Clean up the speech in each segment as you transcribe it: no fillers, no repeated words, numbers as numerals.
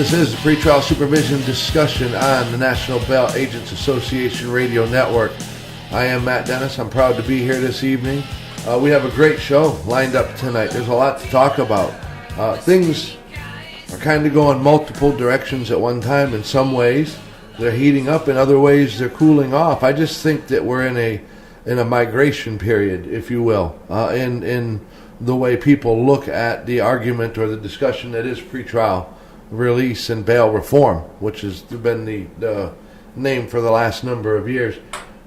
This is the Pretrial Supervision Discussion on the National Bail Agents Association Radio Network. I am Matt Dennis. I'm proud to be here this evening. We have a great show lined up tonight. There's a lot to talk about. Things are kind of going multiple directions at one time. In some ways, they're heating up. In other ways, they're cooling off. I just think that we're in a migration period, if you will, in the way people look at the argument or the discussion that is pretrial release and bail reform, which has been the name for the last number of years.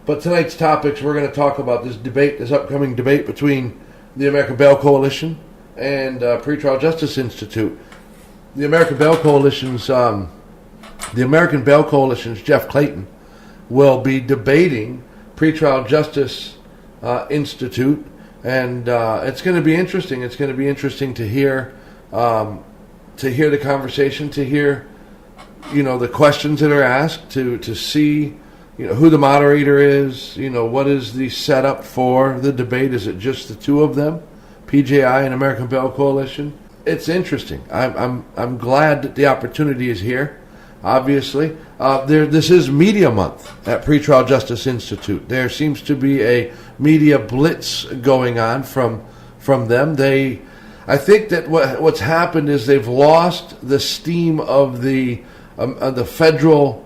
But tonight's topics, we're going to talk about this upcoming debate between the American Bail Coalition and Pretrial Justice Institute. The American Bail Coalition's Jeff Clayton will be debating Pretrial Justice Institute, and it's going to be interesting. It's going to be interesting to hear the conversation, to hear, the questions that are asked, to see, who the moderator is, what is the setup for the debate. Is it just the two of them, PJI and American Bail Coalition? It's interesting. I'm glad that the opportunity is here. Obviously, this is Media Month at Pretrial Justice Institute. There seems to be a media blitz going on from them. I think that what's happened is they've lost the steam of the federal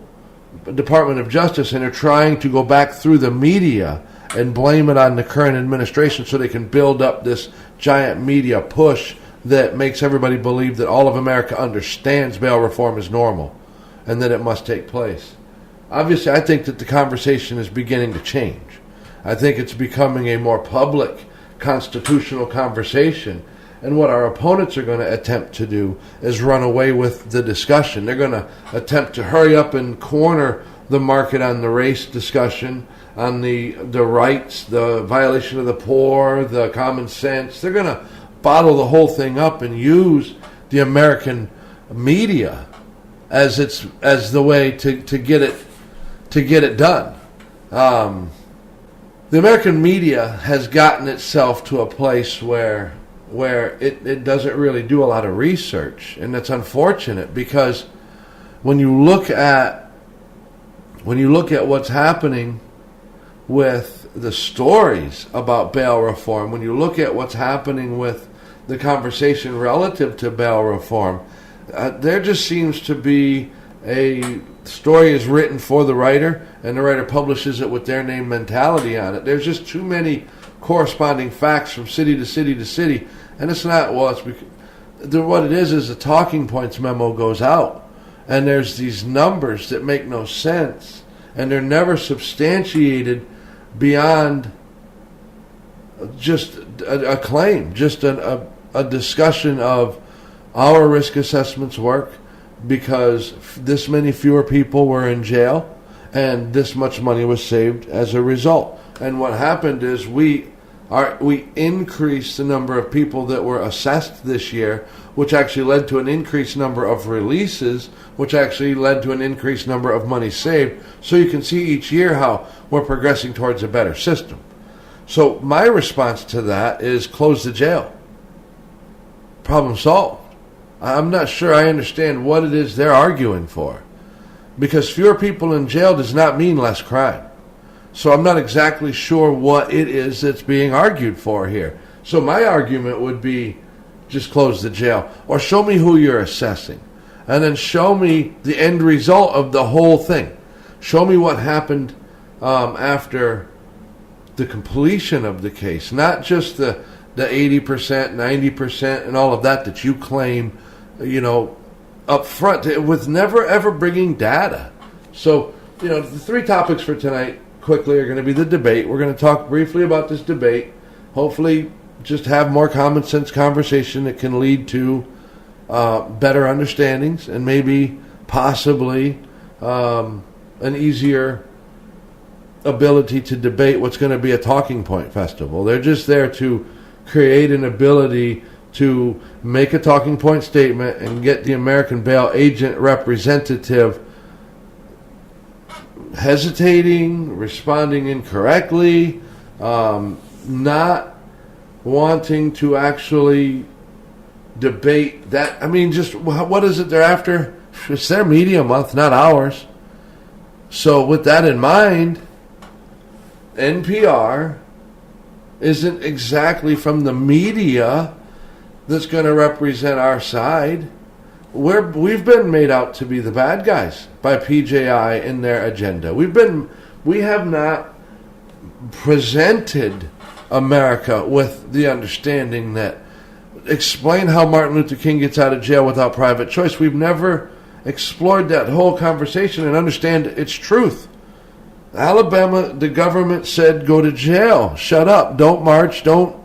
Department of Justice, and are trying to go back through the media and blame it on the current administration so they can build up this giant media push that makes everybody believe that all of America understands bail reform is normal and that it must take place. Obviously, I think that the conversation is beginning to change. I think it's becoming a more public constitutional conversation. And what our opponents are going to attempt to do is run away with the discussion. They're going to attempt to hurry up and corner the market on the race discussion, on the rights, the violation of the poor, the common sense. They're going to bottle the whole thing up and use the American media as the way to get it done. The American media has gotten itself to a place where it doesn't really do a lot of research, and that's unfortunate, because when you look at what's happening with the stories about bail reform, when you look at what's happening with the conversation relative to bail reform, there just seems to be a story is written for the writer, and the writer publishes it with their name mentality on it. There's just too many corresponding facts from city to city to city, and it's not, what it is the talking points memo goes out, and there's these numbers that make no sense, and they're never substantiated beyond just a claim, just a discussion of our risk assessments work because this many fewer people were in jail and this much money was saved as a result. And what happened is we increased the number of people that were assessed this year, which actually led to an increased number of releases, which actually led to an increased number of money saved. So you can see each year how we're progressing towards a better system. So my response to that is close the jail. Problem solved. I'm not sure I understand what it is they're arguing for, because fewer people in jail does not mean less crime. So I'm not exactly sure what it is that's being argued for here. So my argument would be just close the jail, or show me who you're assessing, and then show me the end result of the whole thing. Show me what happened after the completion of the case, not just the 80%, 90%, and all of that you claim, up front, with never ever bringing data. So, the three topics for tonight quickly are going to be the debate. We're going to talk briefly about this debate, hopefully just have more common sense conversation that can lead to better understandings and maybe possibly an easier ability to debate what's going to be a talking point festival. They're just there to create an ability to make a talking point statement and get the American bail agent representative hesitating, responding incorrectly, not wanting to actually debate that. I mean, just what is it they're after? It's their media month, not ours. So with that in mind, NPR isn't exactly from the media that's going to represent our side. We've been made out to be the bad guys by PJI and their agenda. We have not presented America with the understanding that explain how Martin Luther King gets out of jail without private choice. We've never explored that whole conversation and understand its truth. Alabama, the government said, go to jail. Shut up. Don't march. Don't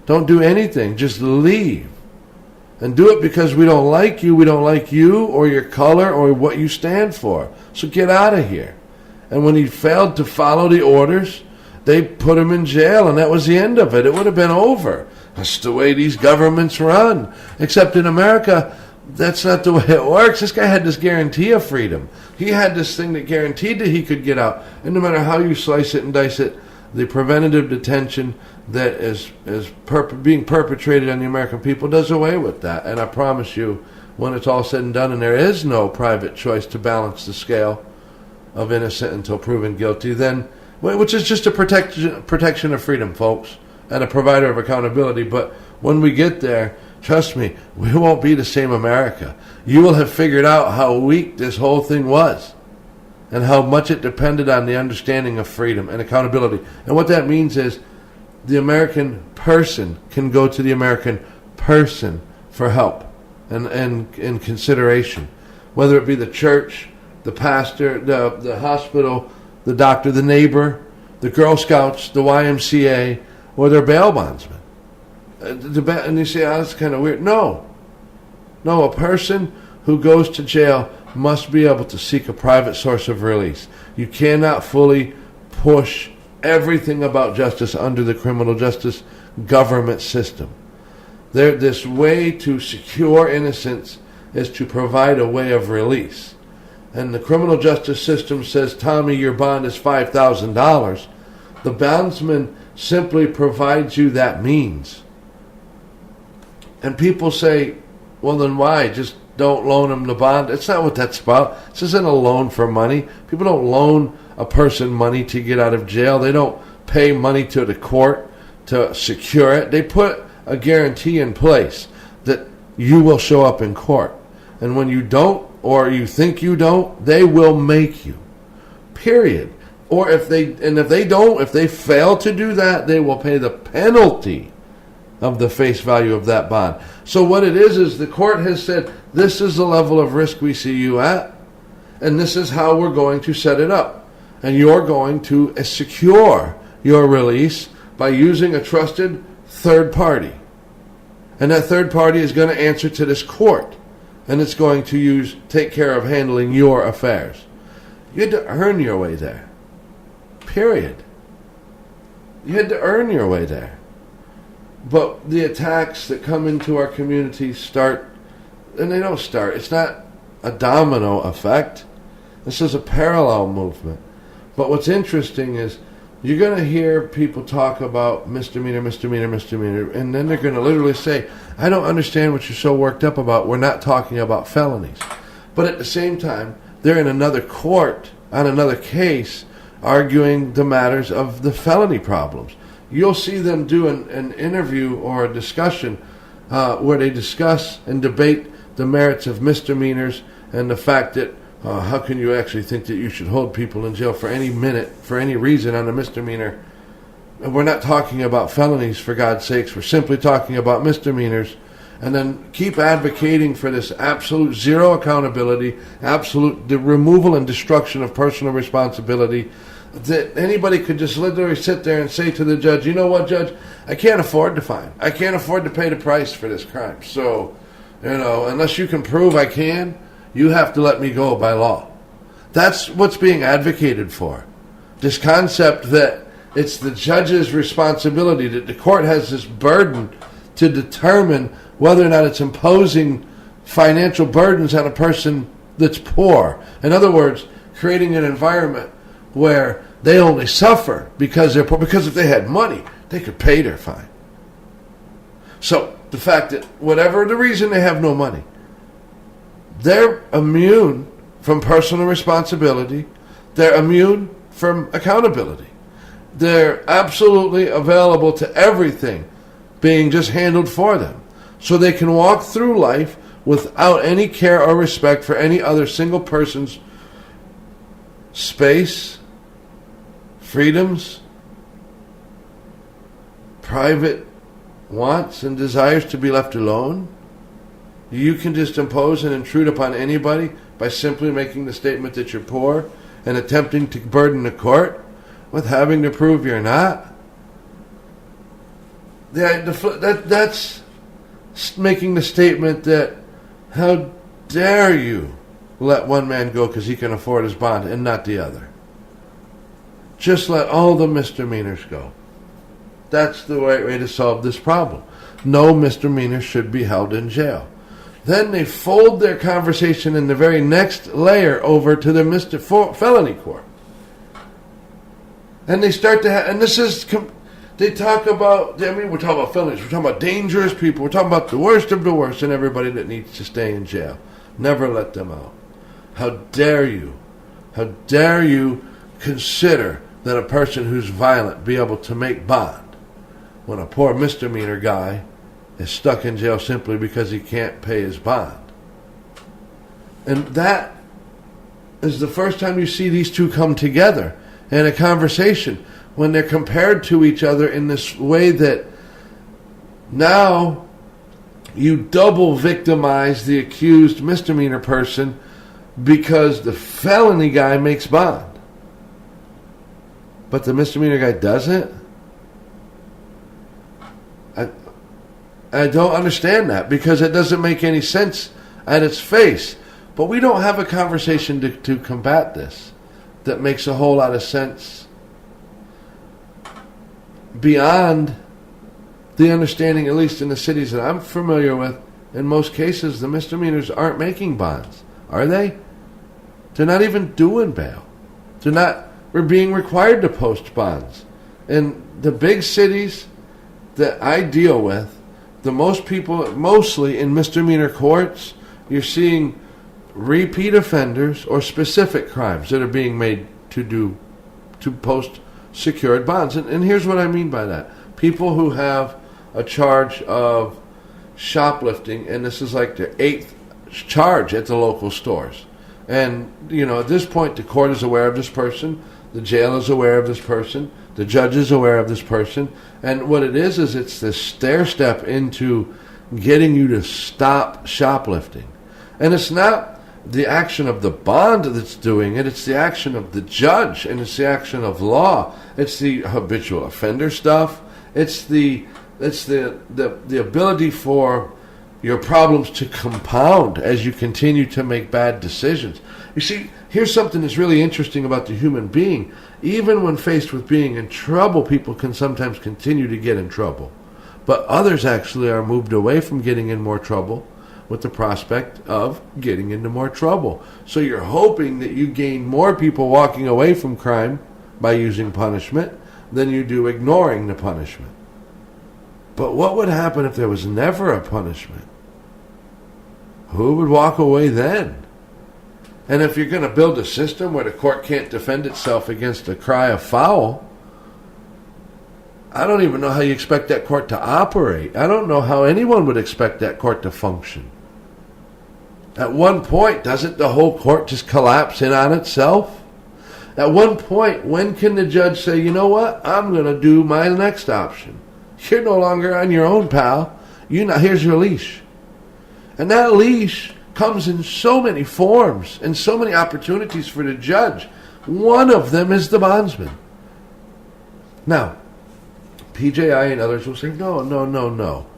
do anything. Just leave. And do it because we don't like you. We don't like you or your color or what you stand for. So get out of here. And when he failed to follow the orders, they put him in jail, and that was the end of it. It would have been over. That's the way these governments run. Except in America, that's not the way it works. This guy had this guarantee of freedom. He had this thing that guaranteed that he could get out. And no matter how you slice it and dice it, the preventative detention that is being perpetrated on the American people does away with that. And I promise you, when it's all said and done and there is no private choice to balance the scale of innocent until proven guilty, then, which is just a protection of freedom, folks, and a provider of accountability. But when we get there, trust me, we won't be the same America. You will have figured out how weak this whole thing was and how much it depended on the understanding of freedom and accountability. And what that means is the American person can go to the American person for help and consideration, whether it be the church, the pastor, the hospital, the doctor, the neighbor, the Girl Scouts, the YMCA, or their bail bondsman. And you say, oh, that's kind of weird. No, a person who goes to jail must be able to seek a private source of release. You cannot fully push everything about justice under the criminal justice government system. This way to secure innocence is to provide a way of release. And the criminal justice system says, Tommy, your bond is $5,000. The bondsman simply provides you that means. And people say, well, then why? Just don't loan them the bond. It's not what that's about. This isn't a loan for money. People don't loan a person money to get out of jail. They don't pay money to the court to secure it. They put a guarantee in place that you will show up in court. And when you don't, or you think you don't, they will make you. Period. Or if they fail to do that, they will pay the penalty of the face value of that bond. So what it is the court has said, this is the level of risk we see you at, and this is how we're going to set it up. And you're going to secure your release by using a trusted third party. And that third party is going to answer to this court, and it's going to take care of handling your affairs. You had to earn your way there. Period. You had to earn your way there. But the attacks that come into our community start, and they don't start. It's not a domino effect. This is a parallel movement. But what's interesting is you're going to hear people talk about misdemeanor, and then they're going to literally say, I don't understand what you're so worked up about. We're not talking about felonies. But at the same time, they're in another court on another case arguing the matters of the felony problems. You'll see them do an interview or a discussion where they discuss and debate the merits of misdemeanors and the fact that how can you actually think that you should hold people in jail for any minute, for any reason on a misdemeanor? And we're not talking about felonies, for God's sakes. We're simply talking about misdemeanors. And then keep advocating for this absolute zero accountability, absolute removal and destruction of personal responsibility, that anybody could just literally sit there and say to the judge, you know what, Judge, I can't afford to fine. I can't afford to pay the price for this crime. So, unless you can prove I can, you have to let me go by law. That's what's being advocated for. This concept that it's the judge's responsibility, that the court has this burden to determine whether or not it's imposing financial burdens on a person that's poor. In other words, creating an environment where they only suffer because they're poor. Because if they had money, they could pay their fine. So the fact that whatever the reason they have no money, they're immune from personal responsibility. They're immune from accountability. They're absolutely available to everything being just handled for them. So they can walk through life without any care or respect for any other single person's space, freedoms, private wants and desires to be left alone. You can just impose and intrude upon anybody by simply making the statement that you're poor and attempting to burden the court with having to prove you're not. That's making the statement that how dare you let one man go because he can afford his bond and not the other. Just let all the misdemeanors go. That's the right way to solve this problem. No misdemeanor should be held in jail. Then they fold their conversation in the very next layer over to the felony court. And they start to have, and this is, they talk about, we're talking about felonies, we're talking about dangerous people, we're talking about the worst of the worst and everybody that needs to stay in jail. Never let them out. How dare you consider that a person who's violent be able to make bond when a poor misdemeanor guy is stuck in jail simply because he can't pay his bond. And that is the first time you see these two come together in a conversation when they're compared to each other in this way that now you double victimize the accused misdemeanor person because the felony guy makes bond, but the misdemeanor guy doesn't. I don't understand that because it doesn't make any sense at its face. But we don't have a conversation to combat this that makes a whole lot of sense beyond the understanding, at least in the cities that I'm familiar with. In most cases, the misdemeanors aren't making bonds, are they? They're not even doing bail. We're being required to post bonds. In the big cities that I deal with, the most people, mostly in misdemeanor courts, you're seeing repeat offenders or specific crimes that are being made to post secured bonds. And here's what I mean by that. People who have a charge of shoplifting, and this is like their 8th charge at the local stores. And, at this point, the court is aware of this person, the jail is aware of this person, the judge is aware of this person, and what it is it's this stair step into getting you to stop shoplifting. And it's not the action of the bond that's doing it, it's the action of the judge, and it's the action of law. It's the habitual offender stuff. It's the ability for your problems to compound as you continue to make bad decisions. You see, here's something that's really interesting about the human being. Even when faced with being in trouble, people can sometimes continue to get in trouble. But others actually are moved away from getting in more trouble with the prospect of getting into more trouble. So you're hoping that you gain more people walking away from crime by using punishment than you do ignoring the punishment. But what would happen if there was never a punishment? Who would walk away then? And if you're going to build a system where the court can't defend itself against a cry of foul, I don't even know how you expect that court to operate. I don't know how anyone would expect that court to function. At one point, doesn't the whole court just collapse in on itself? At one point, when can the judge say, you know what, I'm going to do my next option? You're no longer on your own, pal. Here's your leash. And that leash comes in so many forms and so many opportunities for the judge. One of them is the bondsman. Now, PJI and others will say, no.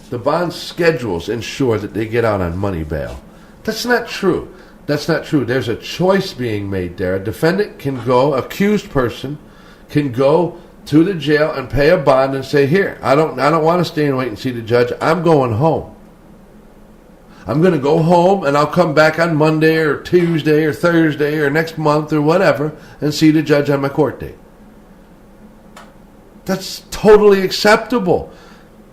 The bond schedules ensure that they get out on money bail. That's not true. There's a choice being made there. A defendant can go, accused person can go to the jail and pay a bond and say, here, I don't want to stay and wait and see the judge. I'm going home. I'm going to go home and I'll come back on Monday or Tuesday or Thursday or next month or whatever and see the judge on my court date. That's totally acceptable.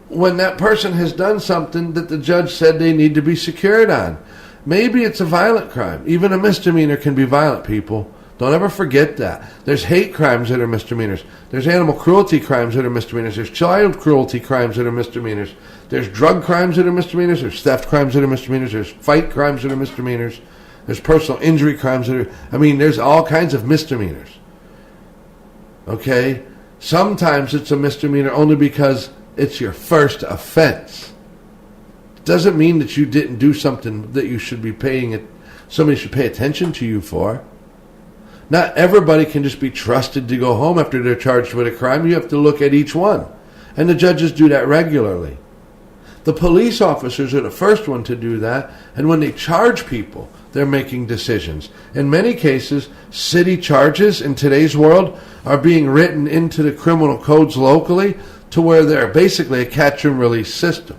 when that person has done something that the judge said they need to be secured on. Maybe it's a violent crime. Even a misdemeanor can be violent, people. Don't ever forget that. There's hate crimes that are misdemeanors. There's animal cruelty crimes that are misdemeanors. There's child cruelty crimes that are misdemeanors. There's drug crimes that are misdemeanors. There's theft crimes that are misdemeanors. There's fight crimes that are misdemeanors. There's personal injury crimes that are... there's all kinds of misdemeanors. Okay? Sometimes it's a misdemeanor only because it's your first offense. It doesn't mean that you didn't do something that you should be somebody should pay attention to you for. Not everybody can just be trusted to go home after they're charged with a crime. You have to look at each one. And the judges do that regularly. The police officers are the first one to do that. And when they charge people, they're making decisions. In many cases, city charges in today's world are being written into the criminal codes locally to where they're basically a catch and release system.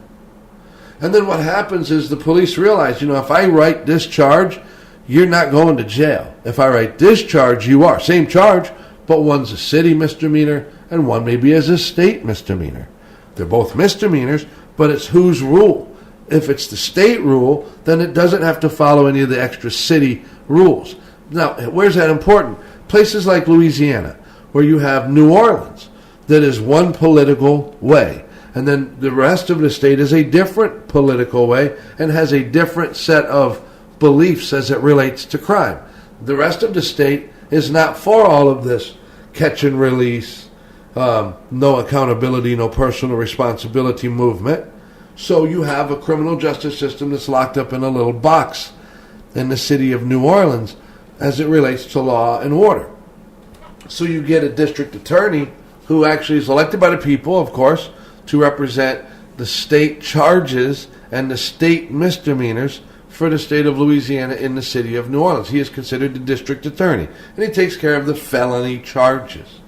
And then what happens is the police realize, if I write this charge, you're not going to jail. If I write this charge, you are. Same charge, but one's a city misdemeanor and one maybe is a state misdemeanor. They're both misdemeanors, but it's whose rule. If it's the state rule, then it doesn't have to follow any of the extra city rules. Now, where's that important? Places like Louisiana, where you have New Orleans, that is one political way. And then the rest of the state is a different political way and has a different set of beliefs as it relates to crime. The rest of the state is not for all of this catch and release, no accountability, no personal responsibility movement. So you have a criminal justice system that's locked up in a little box in the city of New Orleans as it relates to law and order. So you get a district attorney who actually is elected by the people, of course, to represent the state charges and the state misdemeanors for the state of Louisiana in the city of New Orleans. He is considered the district attorney, and he takes care of the felony charges.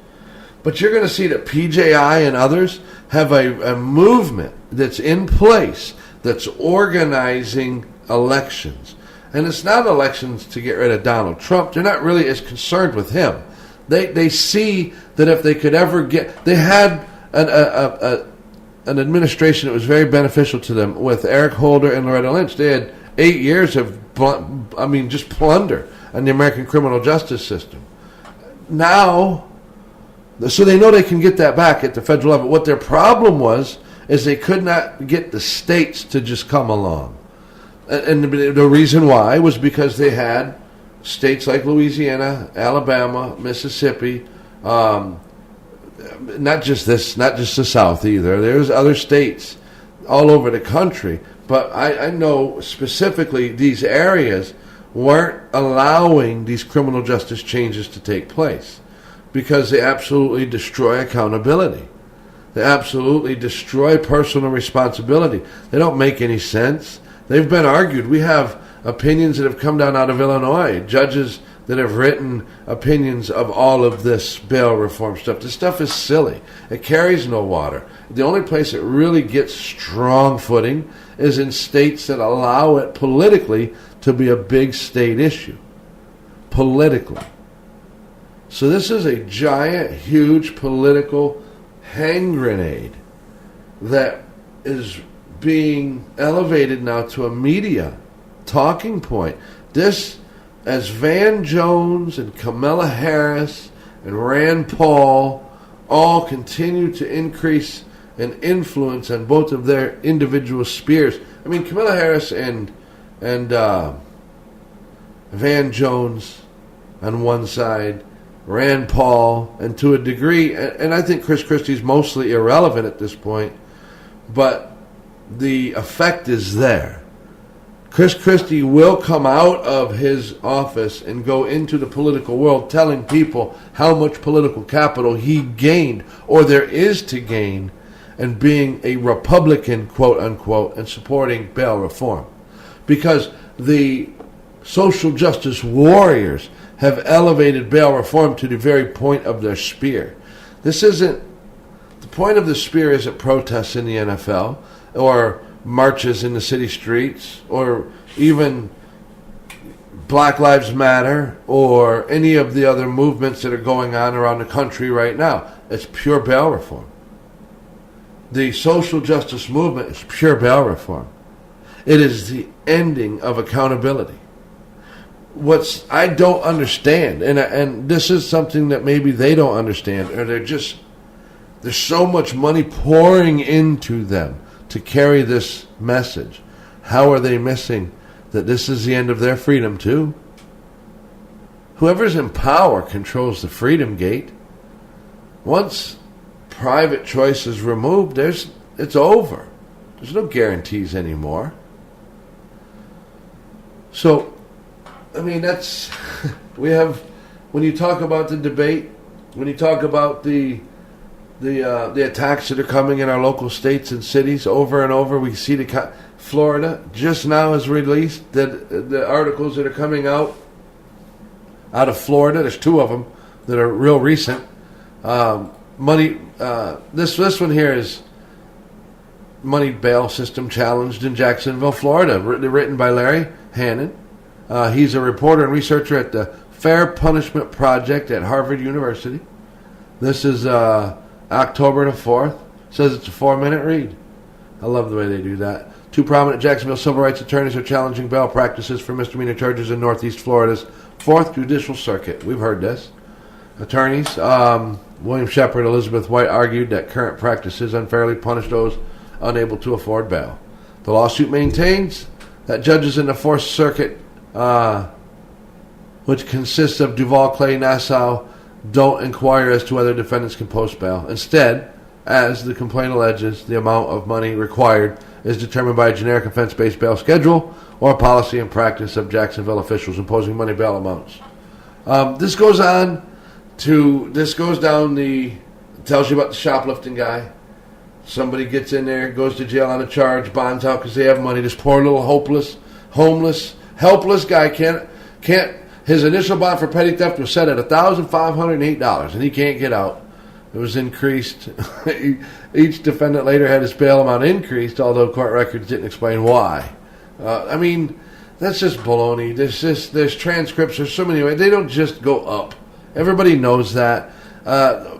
But you're going to see that PJI and others have a movement that's in place that's organizing elections. And it's not elections to get rid of Donald Trump. They're not really as concerned with him. They see that if they could ever get... They had an administration that was very beneficial to them with Eric Holder and Loretta Lynch. They had 8 years of, just plunder on the American criminal justice system. Now, so they know they can get that back at the federal level. What their problem was is they could not get the states to just come along. And the reason why was because they had states like Louisiana, Alabama, Mississippi, not just the South either. There's other states all over the country. But I know specifically these areas weren't allowing these criminal justice changes to take place because they absolutely destroy accountability. They absolutely destroy personal responsibility. They don't make any sense. They've been argued. We have opinions that have come down out of Illinois, judges that have written opinions of all of this bail reform stuff. This stuff is silly. It carries no water. The only place it really gets strong footing is in states that allow it politically to be a big state issue. Politically. So this is a giant, huge political hand grenade that is being elevated now to a media talking point. This, as Van Jones and Kamala Harris and Rand Paul all continue to increase an influence on both of their individual spheres. Kamala Harris and Van Jones on one side, Rand Paul, and to a degree, and I think Chris Christie's mostly irrelevant at this point, but the effect is there. Chris Christie will come out of his office and go into the political world telling people how much political capital he gained, or there is to gain, and being a Republican, quote unquote, and supporting bail reform. Because the social justice warriors have elevated bail reform to the very point of their spear. The point of the spear isn't protests in the NFL, or marches in the city streets, or even Black Lives Matter, or any of the other movements that are going on around the country right now. It's pure bail reform. the social justice movement is pure bail reform. It is the ending of accountability. What I don't understand, and this is something that maybe they don't understand, or there's so much money pouring into them to carry this message. How are they missing that this is the end of their freedom too? Whoever's in power controls the freedom gate. Once private choice is removed, it's over. There's no guarantees anymore. So, I mean, when you talk about the debate, when you talk about the attacks that are coming in our local states and cities over and over, we see Florida just now has released the articles that are coming out of Florida. There's two of them that are real recent. This one here is money bail system challenged in Jacksonville, Florida, written by Larry Hannon. He's a reporter and researcher at the Fair Punishment Project at Harvard University. This is October the 4th. Says it's a 4-minute read. I love the way they do that. Two prominent Jacksonville civil rights attorneys are challenging bail practices for misdemeanor charges in Northeast Florida's 4th Judicial Circuit. We've heard this. Attorneys William Shepard, Elizabeth White argued that current practices unfairly punish those unable to afford bail. The lawsuit maintains that judges in the 4th Circuit, which consists of Duval, Clay, Nassau, don't inquire as to whether defendants can post bail. Instead, as the complaint alleges, the amount of money required is determined by a generic offense-based bail schedule or policy and practice of Jacksonville officials imposing money bail amounts. This goes down tells you about the shoplifting guy. Somebody gets in there, goes to jail on a charge, bonds out because they have money. This poor little homeless, helpless guy can't. His initial bond for petty theft was set at $1,508, and he can't get out. It was increased. Each defendant later had his bail amount increased, although court records didn't explain why. I mean, that's just baloney. There's transcripts. There's so many ways. They don't just go up. Everybody knows that.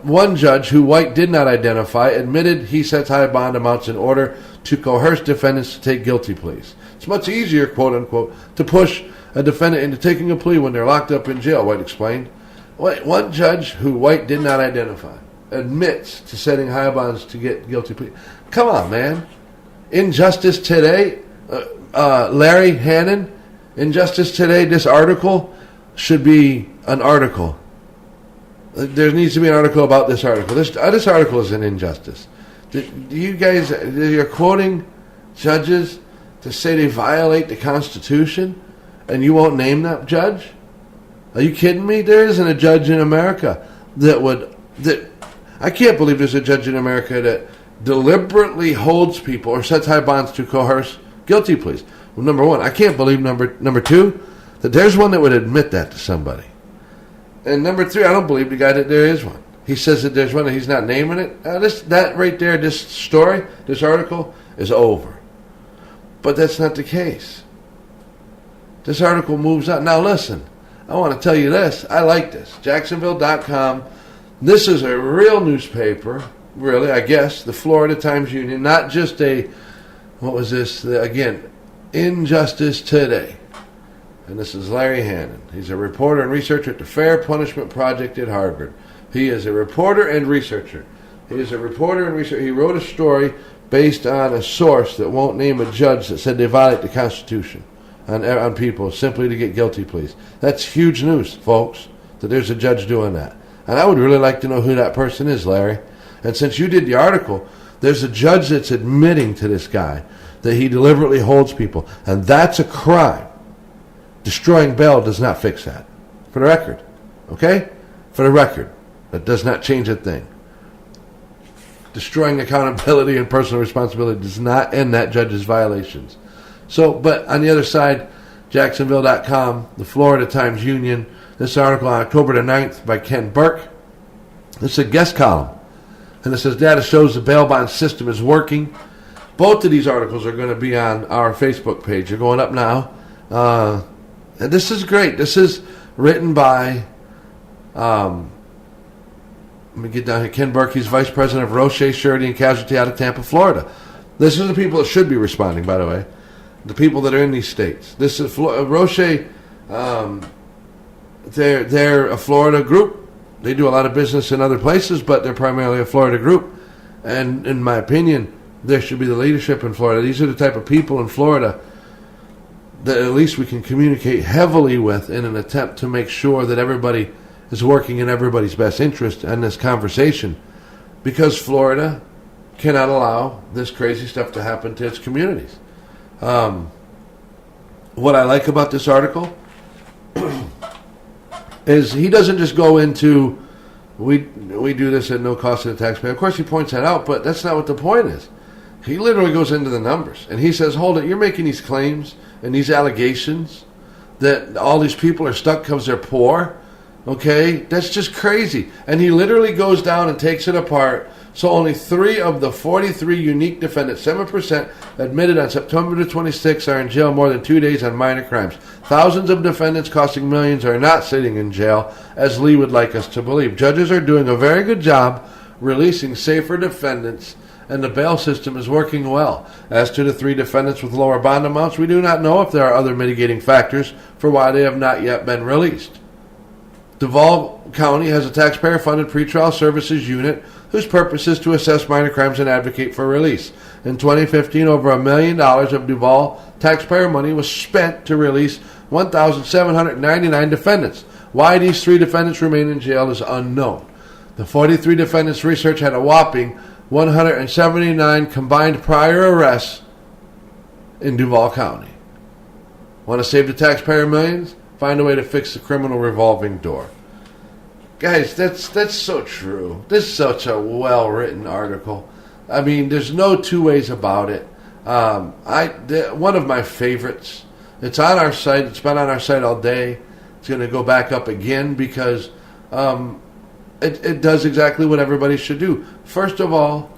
One judge, who White did not identify, admitted he sets high bond amounts in order to coerce defendants to take guilty pleas. It's much easier, quote unquote, to push a defendant into taking a plea when they're locked up in jail, White explained. One judge, who White did not identify, admits to setting high bonds to get guilty pleas. Come on, man. Injustice Today, Larry Hannon, Injustice Today, this article should be an article. There needs to be an article about this article. This article is an injustice. You're quoting judges to say they violate the Constitution, and you won't name that judge? Are you kidding me? There isn't a judge in America I can't believe there's a judge in America that deliberately holds people or sets high bonds to coerce guilty pleas. Well, number one, I can't believe number two, that there's one that would admit that to somebody. And number three, I don't believe the guy that there is one. He says that there's one and he's not naming it. That right there, this story, this article is over. But that's not the case. This article moves on. Now listen, I want to tell you this. I like this. Jacksonville.com. This is a real newspaper, really, I guess, the Florida Times-Union, not just Injustice Today. And this is Larry Hannon. He's a reporter and researcher at the Fair Punishment Project at Harvard. He is a reporter and researcher. He wrote a story based on a source that won't name a judge that said they violate the Constitution on people simply to get guilty pleas. That's huge news, folks, that there's a judge doing that. And I would really like to know who that person is, Larry. And since you did the article, there's a judge that's admitting to this guy that he deliberately holds people. And that's a crime. Destroying bail does not fix that. For the record. Okay? For the record. That does not change a thing. Destroying accountability and personal responsibility does not end that judge's violations. So, but on the other side, Jacksonville.com, the Florida Times-Union, this article on October the 9th by Ken Burke. It's a guest column. And it says data shows the bail bond system is working. Both of these articles are going to be on our Facebook page. They're going up now. And this is great. This is written by Let me get down here. Ken Berkey's vice president of Roche Surety and Casualty out of Tampa, Florida. This is the people that should be responding, by the way. The people that are in these states. This is Roche. They're a Florida group. They do a lot of business in other places, but they're primarily a Florida group. And in my opinion, there should be the leadership in Florida. These are the type of people in Florida that at least we can communicate heavily with in an attempt to make sure that everybody is working in everybody's best interest in this conversation, because Florida cannot allow this crazy stuff to happen to its communities. What I like about this article is he doesn't just go into we do this at no cost to the taxpayer. Of course, he points that out, but that's not what the point is. He literally goes into the numbers, and he says, hold it, you're making these claims and these allegations that all these people are stuck because they're poor. Okay, that's just crazy. And he literally goes down and takes it apart. So only 3 of the 43 unique defendants, 7%, admitted on September the 26th are in jail more than 2 days on minor crimes. Thousands of defendants costing millions are not sitting in jail, as Lee would like us to believe. Judges are doing a very good job releasing safer defendants, and the bail system is working well. As to the 3 defendants with lower bond amounts, we do not know if there are other mitigating factors for why they have not yet been released. Duval County has a taxpayer-funded pretrial services unit whose purpose is to assess minor crimes and advocate for release. In 2015, over $1 million of Duval taxpayer money was spent to release 1,799 defendants. Why these 3 defendants remain in jail is unknown. The 43 defendants' research had a whopping 179 combined prior arrests in Duval County. Want to save the taxpayer millions? Find a way to fix the criminal revolving door. Guys, that's so true. This is such a well-written article. I mean, there's no two ways about it. One of my favorites. It's on our site. It's been on our site all day. It's going to go back up again because it does exactly what everybody should do. First of all,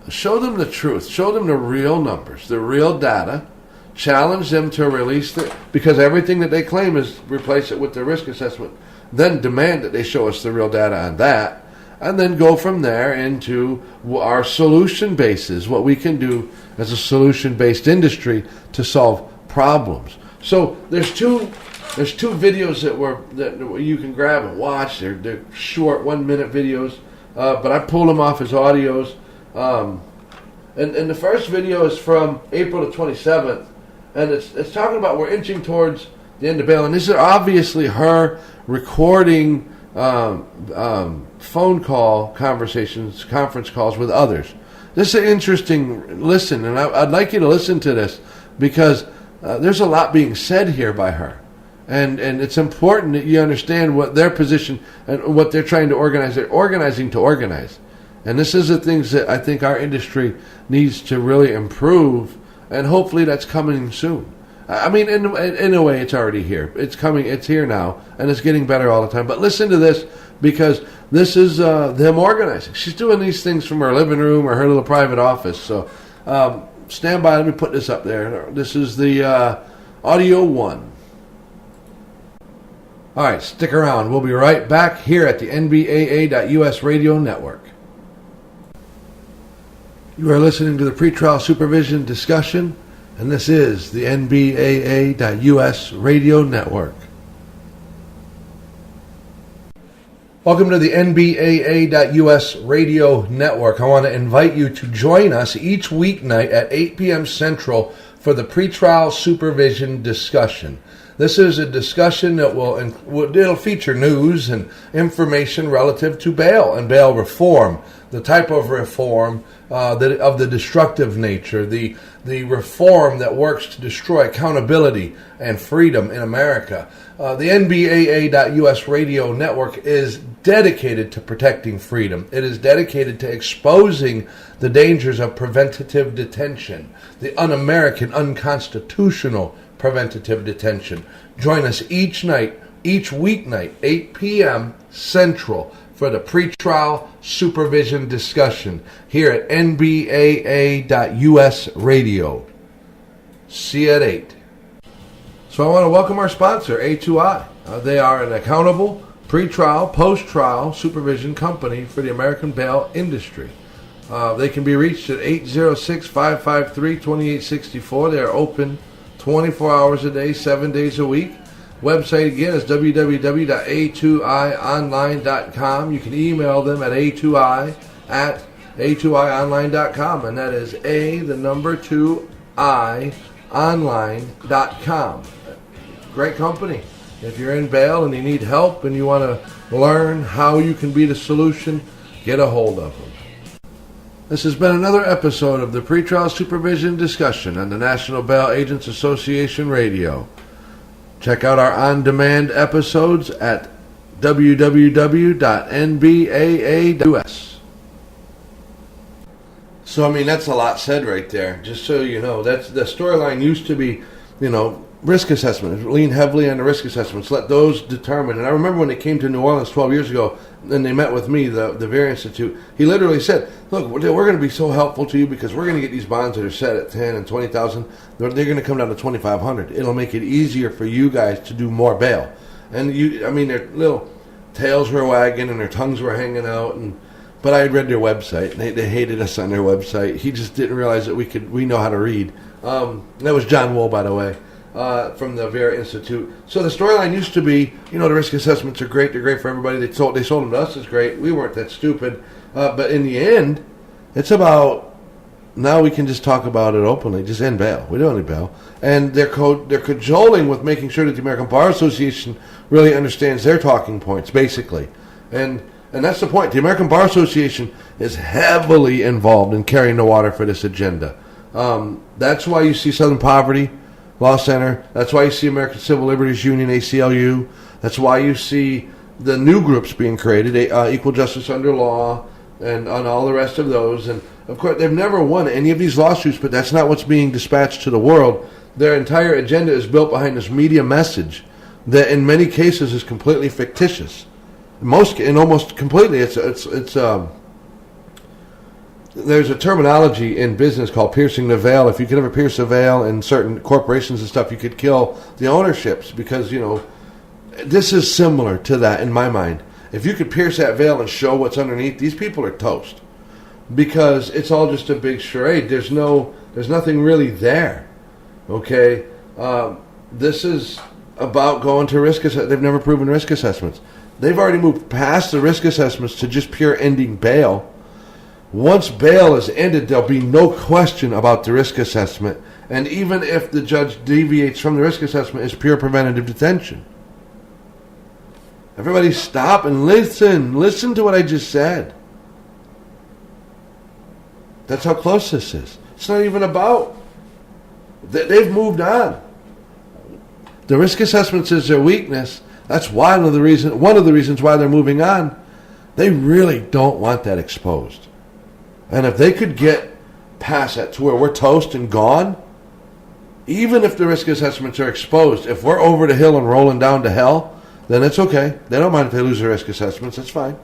show them the truth. Show them the real numbers, the real data. Challenge them to release it, because everything that they claim is replace it with the risk assessment. Then demand that they show us the real data on that, and then go from there into our solution bases, what we can do as a solution-based industry to solve problems. So there's two videos that you can grab and watch. They're short 1-minute videos, but I pulled them off as audios. And the first video is from April the 27th. And it's talking about we're inching towards the end of bail. And this is obviously her recording phone call conversations, conference calls with others. This is an interesting listen, and I'd like you to listen to this because there's a lot being said here by her. And it's important that you understand what their position and what they're trying to organize. They're organizing to organize. And this is the things that I think our industry needs to really improve. And hopefully that's coming soon. I mean, in a way, it's already here. It's coming. It's here now, and it's getting better all the time. But listen to this, because this is them organizing. She's doing these things from her living room or her little private office. So stand by. Let me put this up there. This is the audio 1. All right, stick around. We'll be right back here at the nbaa.us radio network. You are listening to the pretrial supervision discussion, and this is the nbaa.us radio network. Welcome to the nbaa.us radio network. I want to invite you to join us each weeknight at 8 p.m. Central for the pretrial supervision discussion. This is a discussion that it'll feature news and information relative to bail and bail reform, the type of reform of the destructive nature, the reform that works to destroy accountability and freedom in America. The nbaa.us radio network is dedicated to protecting freedom. It is dedicated to exposing the dangers of preventative detention, the un-American, unconstitutional preventative detention. Join us each weeknight, 8 p.m. Central, for the pretrial supervision discussion here at nbaa.us radio. See you at 8. So I want to welcome our sponsor, A2I. They are an accountable, pre-trial, post-trial supervision company for the American bail industry. They can be reached at 806-553-2864. They are open 24 hours a day, 7 days a week. Website again is www.a2ionline.com. You can email them at a2ionline.com, and that is A2I online.com. Great company. If you're in bail and you need help and you want to learn how you can be the solution, get a hold of them. This has been another episode of the Pretrial Supervision Discussion on the National Bail Agents Association Radio. Check out our on-demand episodes at www.nbaa.us. So, that's a lot said right there. Just so you know, that's the storyline used to be, risk assessment. Lean heavily on the risk assessments. Let those determine. And I remember when they came to New Orleans 12 years ago, and they met with me, the VERA Institute, he literally said, look, we're going to be so helpful to you because we're going to get these bonds that are set at 10 and 20,000. They're going to come down to 2,500. It'll make it easier for you guys to do more bail. And their little tails were wagging and their tongues were hanging out. But I had read their website. They hated us on their website. He just didn't realize that we know how to read. That was John Wool, by the way. From the VERA Institute. So the storyline used to be, the risk assessments are great. They're great for everybody. They sold them to us as great. We weren't that stupid. But in the end, it's about, now we can just talk about it openly, just end bail. We don't need bail. And they're cajoling with making sure that the American Bar Association really understands their talking points, basically. And that's the point. The American Bar Association is heavily involved in carrying the water for this agenda. That's why you see Southern Poverty Law Center. That's why you see American Civil Liberties Union, ACLU. That's why you see the new groups being created, Equal Justice Under Law, and on all the rest of those. And, of course, they've never won any of these lawsuits, but that's not what's being dispatched to the world. Their entire agenda is built behind this media message that, in many cases, is completely fictitious. Almost completely, there's a terminology in business called piercing the veil. If you could ever pierce a veil in certain corporations and stuff, you could kill the ownerships because, this is similar to that in my mind. If you could pierce that veil and show what's underneath, these people are toast because it's all just a big charade. There's nothing really there. Okay? This is about going to risk assessment. They've never proven risk assessments. They've already moved past the risk assessments to just pure ending bail. Once bail is ended, there'll be no question about the risk assessment. And even if the judge deviates from the risk assessment, it's pure preventative detention. Everybody stop and listen. Listen to what I just said. That's how close this is. It's not even about. They've moved on. The risk assessments is their weakness. That's one of the reasons why they're moving on. They really don't want that exposed. And if they could get past that to where we're toast and gone, even if the risk assessments are exposed, if we're over the hill and rolling down to hell, then it's okay. They don't mind if they lose their risk assessments. That's fine.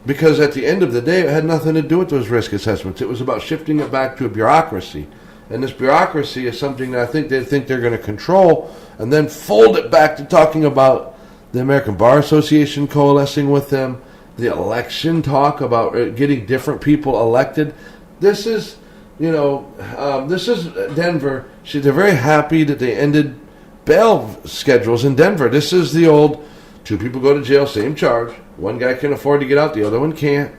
Because at the end of the day, it had nothing to do with those risk assessments. It was about shifting it back to a bureaucracy. And this bureaucracy is something that I think they think they're going to control and then fold it back to talking about the American Bar Association coalescing with them, the election talk about getting different people elected. This is, this is Denver. They're very happy that they ended bail schedules in Denver. This is the old, two people go to jail, same charge. One guy can afford to get out, the other one can't.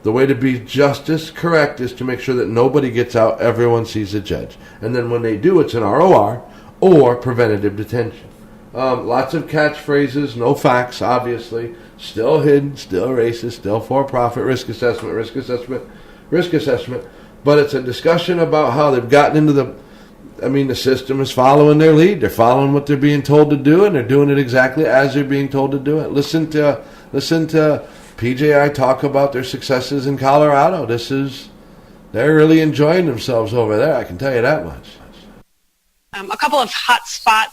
The way to be justice correct is to make sure that nobody gets out, everyone sees the judge. And then when they do, it's an ROR or preventative detention. Lots of catchphrases, no facts, obviously. Still hidden, still racist, still for-profit, risk assessment. But it's a discussion about how they've gotten into the system is following their lead. They're following what they're being told to do, and they're doing it exactly as they're being told to do it. Listen to PJI talk about their successes in Colorado. They're really enjoying themselves over there, I can tell you that much. A couple of hot spot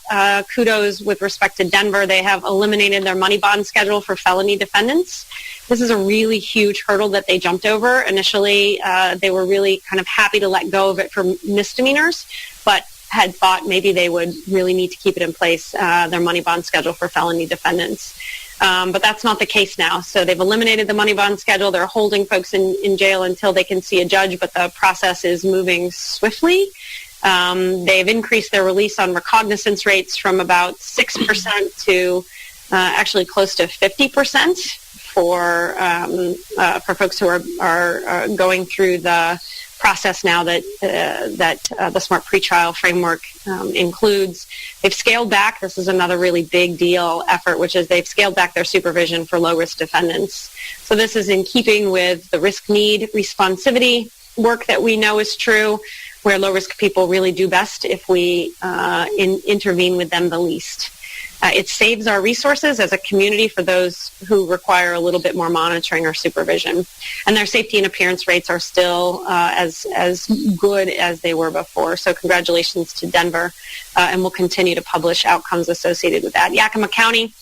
kudos with respect to Denver. They have eliminated their money bond schedule for felony defendants. This is a really huge hurdle that they jumped over. Initially, they were really kind of happy to let go of it for misdemeanors, but had thought maybe they would really need to keep it in place, their money bond schedule for felony defendants. But that's not the case now. So they've eliminated the money bond schedule. They're holding folks in jail until they can see a judge, but the process is moving swiftly. They've increased their release on recognizance rates from about 6% to actually close to 50% for folks who are going through the process now that the SMART pretrial framework includes. They've scaled back. This is another really big deal effort, which is they've scaled back their supervision for low-risk defendants. So this is in keeping with the risk-need responsivity work that we know is true, where low-risk people really do best if we intervene with them the least. It saves our resources as a community for those who require a little bit more monitoring or supervision. And their safety and appearance rates are still as good as they were before. So congratulations to Denver, and we'll continue to publish outcomes associated with that. Yakima County,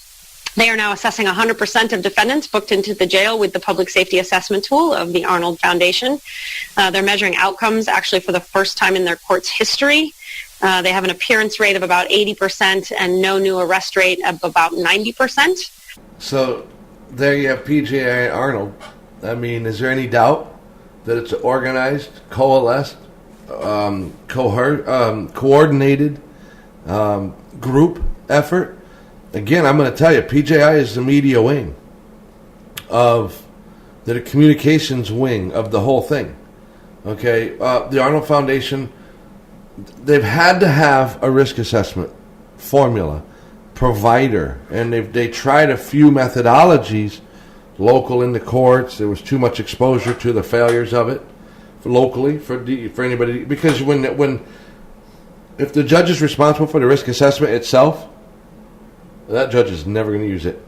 they are now assessing 100% of defendants booked into the jail with the public safety assessment tool of the Arnold Foundation. They're measuring outcomes actually for the first time in their court's history. They have an appearance rate of about 80% and no new arrest rate of about 90%. So there you have PJI and Arnold. I mean, is there any doubt that it's an organized, coalesced, coordinated group effort? Again, I'm going to tell you, PJI is the media wing of the communications wing of the whole thing. Okay, the Arnold Foundation, they've had to have a risk assessment formula provider, and they tried a few methodologies local in the courts. There was too much exposure to the failures of it locally for anybody, because if the judge is responsible for the risk assessment itself, that judge is never going to use it.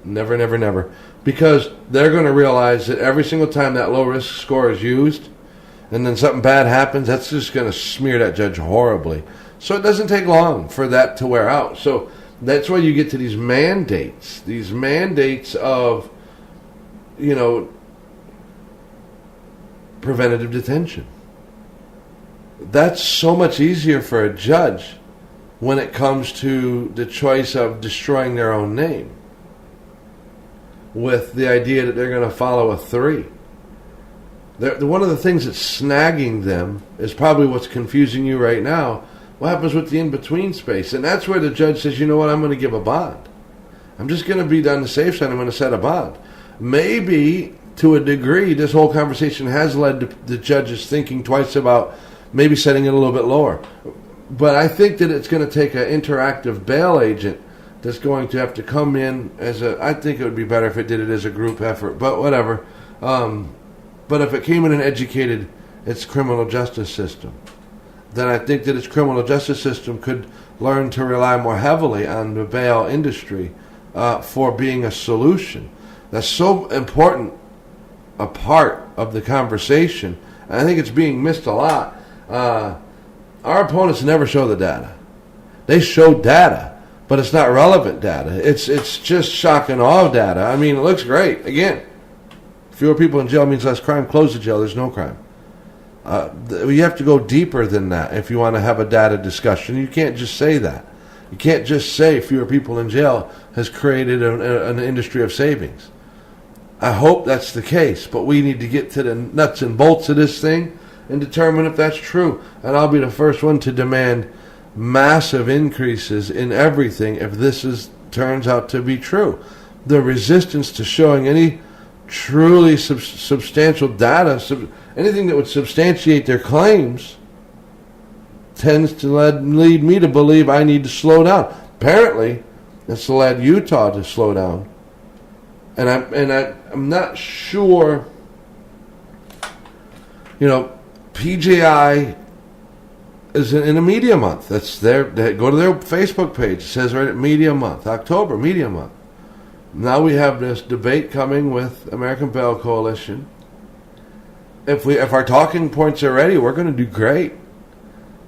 Never, never, never. Because they're going to realize that every single time that low risk score is used and then something bad happens, that's just going to smear that judge horribly. So it doesn't take long for that to wear out. So that's why you get to these mandates of, preventative detention. That's so much easier for a judge when it comes to the choice of destroying their own name, with the idea that they're going to follow a 3. One of the things that's snagging them is probably what's confusing you right now. What happens with the in-between space? And that's where the judge says, you know what, I'm going to give a bond. I'm just going to be on the safe side. I'm going to set a bond. Maybe, to a degree, this whole conversation has led to the judges thinking twice about maybe setting it a little bit lower. But I think that it's going to take an interactive bail agent that's going to have to come in I think it would be better if it did it as a group effort, but whatever. But if it came in and educated its criminal justice system, then I think that its criminal justice system could learn to rely more heavily on the bail industry for being a solution. That's so important a part of the conversation. And I think it's being missed a lot. Our opponents never show the data. They show data, but it's not relevant data. It's just shock and awe data. I mean, it looks great. Again, fewer people in jail means less crime. Close the jail, there's no crime. You have to go deeper than that if you want to have a data discussion. You can't just say that. You can't just say fewer people in jail has created an industry of savings. I hope that's the case, but we need to get to the nuts and bolts of this thing and determine if that's true. And I'll be the first one to demand massive increases in everything if this turns out to be true. The resistance to showing any truly substantial data, anything that would substantiate their claims, tends to lead me to believe I need to slow down. Apparently, it's led Utah to slow down. And I'm not sure, PJI is in a media month. That's go to their Facebook page. It says right at Media Month, October, Media Month. Now we have this debate coming with American Bail Coalition. If our talking points are ready, we're going to do great.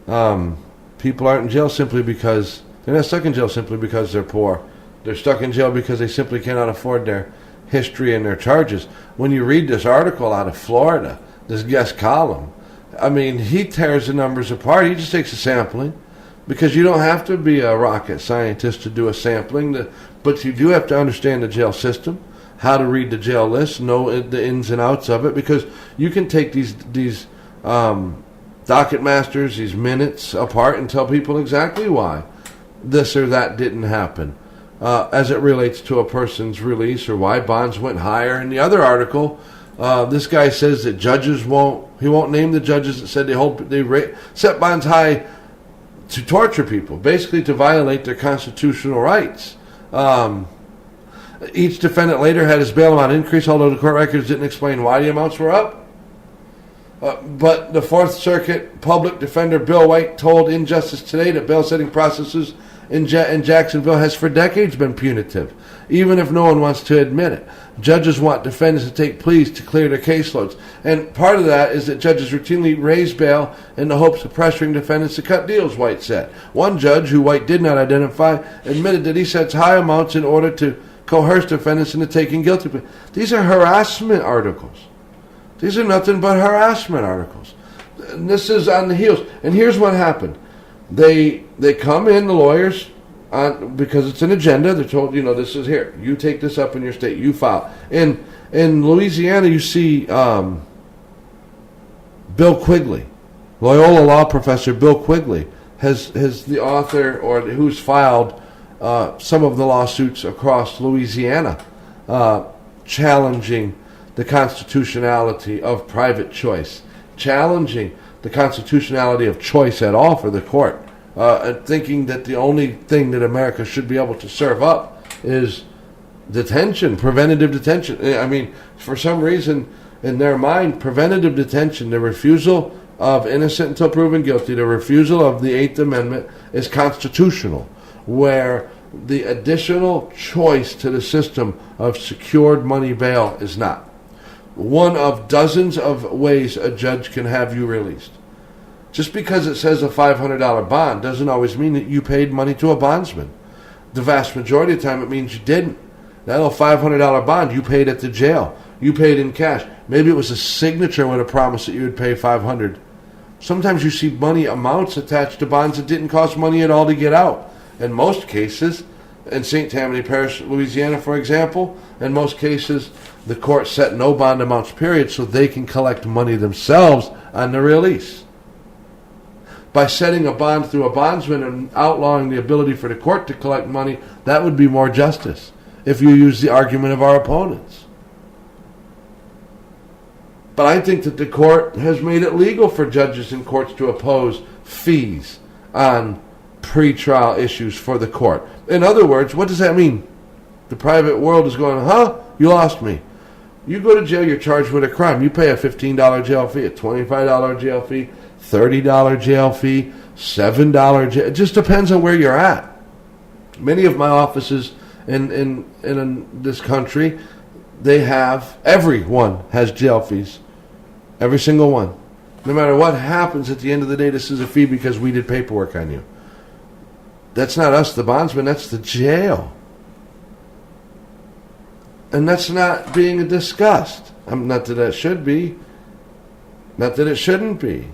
People aren't in jail simply because they're not stuck in jail simply because they're poor. They're stuck in jail because they simply cannot afford their history and their charges. When you read this article out of Florida, this guest column, I mean, he tears the numbers apart. He just takes a sampling, Because you don't have to be a rocket scientist to do a sampling, but you do have to understand the jail system, how to read the jail list, know the ins and outs of it, because you can take these docket masters, these minutes apart and tell people exactly why this or that didn't happen as it relates to a person's release or why bonds went higher. In the other article, this guy says that he won't name the judges that said they set bonds high to torture people, basically to violate their constitutional rights. Each defendant later had his bail amount increased, although the court records didn't explain why the amounts were up. But the Fourth Circuit public defender Bill White told Injustice Today that bail-setting processes in Jacksonville has for decades been punitive, even if no one wants to admit it. Judges want defendants to take pleas to clear their caseloads. And part of that is that judges routinely raise bail in the hopes of pressuring defendants to cut deals, White said. One judge, who White did not identify, admitted that he sets high amounts in order to coerce defendants into taking guilty pleas. These are harassment articles. These are nothing but harassment articles. And this is on the heels. And here's what happened. They come in, the lawyers, because it's an agenda. They're told, this is here. You take this up in your state. You file. In Louisiana, you see Bill Quigley, Loyola law professor Bill Quigley, has the author or who's filed some of the lawsuits across Louisiana challenging the constitutionality of private choice, challenging the constitutionality of choice at all for the court, thinking that the only thing that America should be able to serve up is detention, preventative detention. I mean, for some reason, in their mind, preventative detention, the refusal of innocent until proven guilty, the refusal of the Eighth Amendment is constitutional, where the additional choice to the system of secured money bail is not. One of dozens of ways a judge can have you released. Just because it says a $500 bond doesn't always mean that you paid money to a bondsman. The vast majority of the time it means you didn't. That little $500 bond you paid at the jail. You paid in cash. Maybe it was a signature with a promise that you would pay $500. Sometimes you see money amounts attached to bonds that didn't cost money at all to get out. In most cases, in St. Tammany Parish, Louisiana, for example, in most cases, the court set no bond amounts, period, so they can collect money themselves on the release. By setting a bond through a bondsman and outlawing the ability for the court to collect money, that would be more justice, if you use the argument of our opponents. But I think that the court has made it legal for judges and courts to oppose fees on pretrial issues for the court. In other words, what does that mean? The private world is going, you lost me. You go to jail, you're charged with a crime. You pay a $15 jail fee, a $25 jail fee, $30 jail fee, $7 jail. It just depends on where you're at. Many of my offices in this country, everyone has jail fees. Every single one. No matter what happens, at the end of the day, this is a fee because we did paperwork on you. That's not us, the bondsman, that's the jail. And that's not being discussed. Not that it should be. Not that it shouldn't be.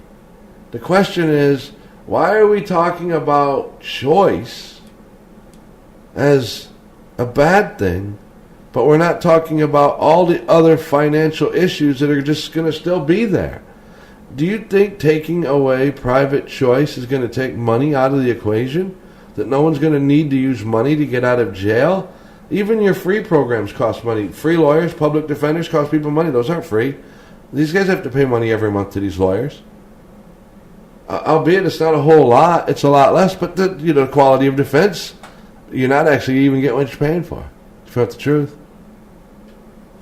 The question is, why are we talking about choice as a bad thing, but we're not talking about all the other financial issues that are just going to still be there? Do you think taking away private choice is going to take money out of the equation? That no one's going to need to use money to get out of jail? Even your free programs cost money. Free lawyers, public defenders cost people money. Those aren't free. These guys have to pay money every month to these lawyers. Albeit it's not a whole lot. It's a lot less, but the quality of defense, you're not actually even getting what you're paying for. To tell the truth.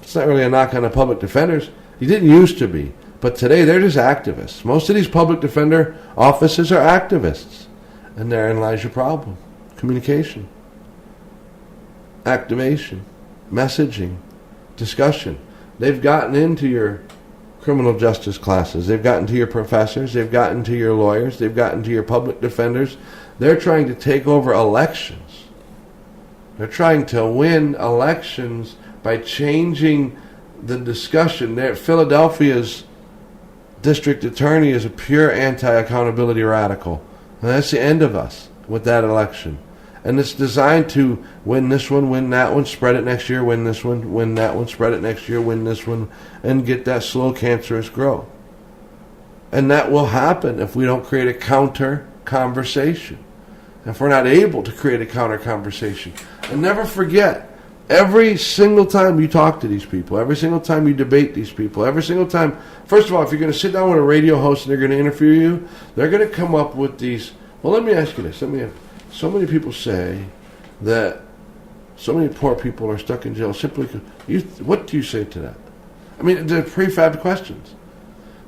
It's not really a knock on the public defenders. You didn't used to be. But today they're just activists. Most of these public defender offices are activists. And therein lies your problem. Communication. Activation. Messaging. Discussion. They've gotten into your criminal justice classes. They've gotten to your professors. They've gotten to your lawyers. They've gotten to your public defenders. They're trying to take over elections. They're trying to win elections by changing the discussion. Philadelphia's district attorney is a pure anti-accountability radical. And that's the end of us with that election. And it's designed to win this one, win that one, spread it next year, win this one, win that one, spread it next year, win this one, and get that slow cancerous growth. And that will happen if we don't create a counter conversation. If we're not able to create a counter conversation. And never forget, every single time you talk to these people, every single time you debate these people, every single time, first of all, if you're going to sit down with a radio host and they're going to interview you, they're going to come up with these, well, let me ask you this. So many people say that so many poor people are stuck in jail simply because, what do you say to that? I mean, they're prefab questions.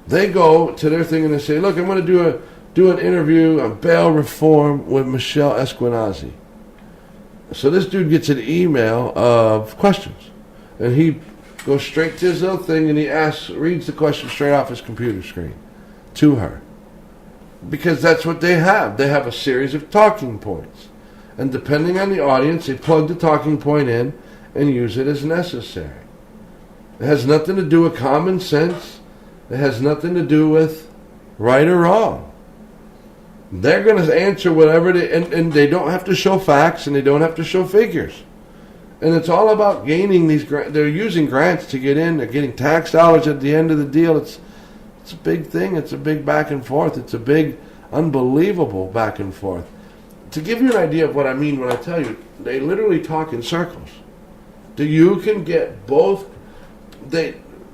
They go to their thing and they say, look, I'm going to do an interview on bail reform with Michelle Esquenazi. So this dude gets an email of questions. And he goes straight to his little thing and he reads the question straight off his computer screen to her. Because that's what they have. They have a series of talking points. And depending on the audience, they plug the talking point in and use it as necessary. It has nothing to do with common sense. It has nothing to do with right or wrong. They're going to answer whatever and they don't have to show facts and they don't have to show figures. And it's all about gaining these grants. They're using grants to get in. They're getting tax dollars at the end of the deal. It's a big thing. It's a big back and forth. It's a big, unbelievable back and forth. To give you an idea of what I mean when I tell you, they literally talk in circles. You can get both.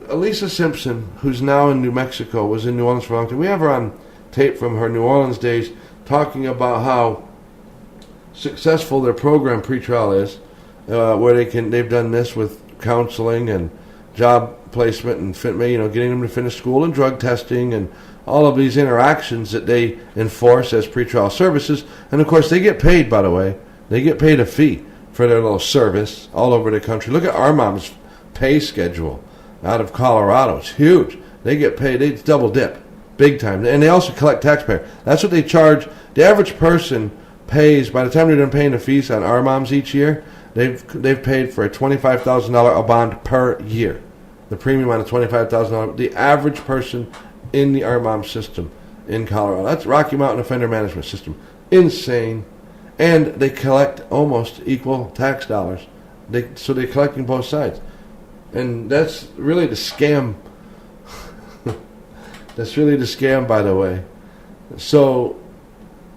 Elisa Simpson, who's now in New Mexico, was in New Orleans for a long time. We have her on tape from her New Orleans days talking about how successful their program pretrial is, where they've done this with counseling and job placement and getting them to finish school and drug testing and all of these interactions that they enforce as pretrial services. And of course they get paid, by the way. They get paid a fee for their little service all over the country. Look at our mom's pay schedule out of Colorado. It's huge. They get paid. They double dip big time. And they also collect taxpayer. That's what they charge. The average person pays, by the time they're done paying the fees on our moms each year, they've paid for a $25,000 a bond per year. The premium on a $25,000. The average person in the RMOM system in Colorado. That's Rocky Mountain Offender Management System. Insane. And they collect almost equal tax dollars. So they're collecting both sides. And that's really the scam. That's really the scam, by the way. So